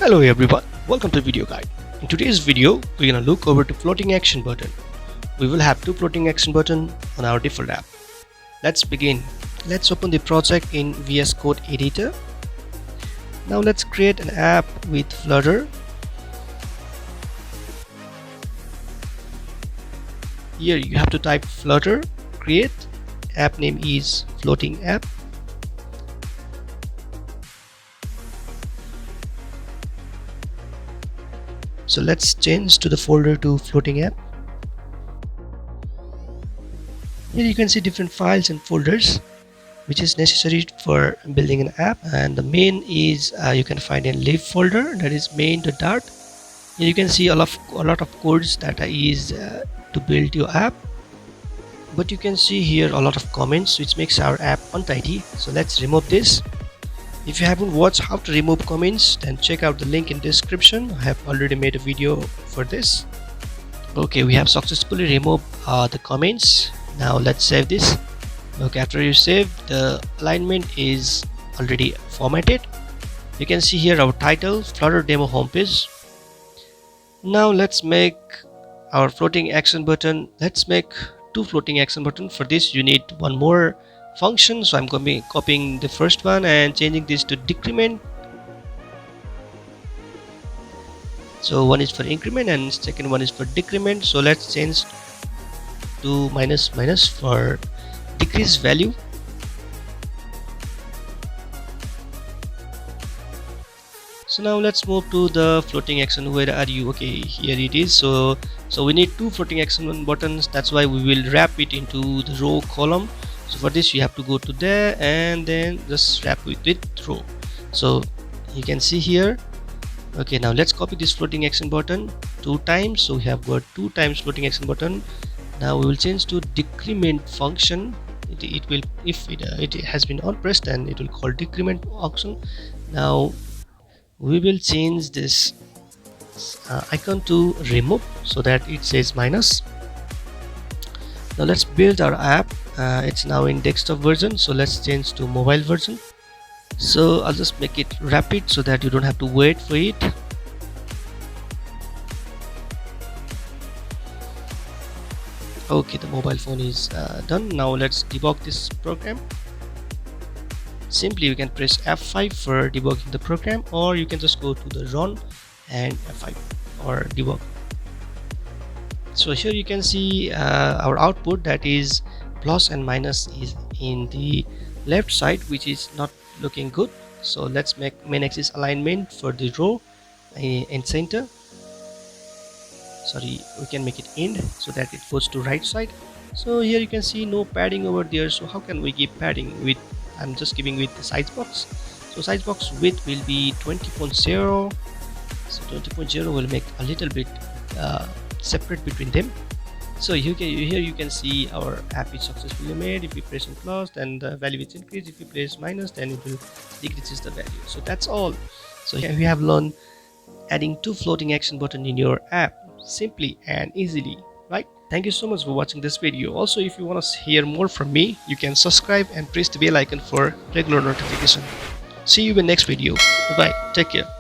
Hello everyone, welcome to Videoguide. In today's video, we're gonna look over to floating action button. We will have two floating action button on our default app. Let's begin. Let's open the project in VS Code editor. Now let's create an app with Flutter. Here you have to type Flutter, create, app name is floating app. So let's change to the folder to floating app. Here you can see different files and folders which is necessary for building an app, and the main is you can find a lib folder, that is main.dart. Here you can see a lot of codes that is to build your app, but you can see here a lot of comments which makes our app untidy. So let's remove this. If you haven't watched how to remove comments, then check out the link in description. I have already made a video for this. Okay, we have successfully removed the comments. Now let's save this. Okay, after you save, the alignment is already formatted. You can see here our title, Flutter demo homepage. Now let's make our floating action button. Let's make two floating action button. For this you need one more function, so I'm copying the first one and changing this to decrement. So one is for increment and second one is for decrement. So let's change to minus for decrease value. So now let's move to the floating action. Where are you? Okay, here it is. So we need two floating action buttons. That's why we will wrap it into the row column. So for this you have to go to there and then just wrap it with row. So you can see here. Okay, now let's copy this floating action button two times. So we have got two times floating action button. Now we will change to decrement function. It will, if it has been on pressed, then it will call decrement function. Now we will change this icon to remove so that it says minus. Now let's build our app. It's now in desktop version, so let's change to mobile version. So I'll just make it rapid so that you don't have to wait for it. Okay, the mobile phone is done. Now let's debug this program. Simply you can press F5 for debugging the program, or you can just go to the run and F5 or debug. So here you can see our output, that is plus and minus is in the left side, which is not looking good. So let's make main axis alignment for the row in center. Sorry, we can make it end so that it goes to right side. So here you can see no padding over there. So how can we give padding? With I'm just giving with the size box. So size box width will be 20.0. So 20.0 will make a little bit separate between them. So here you can see our app is successfully made. If you press on plus, then the value is increased. If you press minus, then it will decreases the value. So that's all. So here we have learned adding two floating action button in your app simply and easily, right? Thank you so much for watching this video. Also, if you want to hear more from me, you can subscribe and press the bell icon for regular notification. See you in the next video. Bye bye, take care.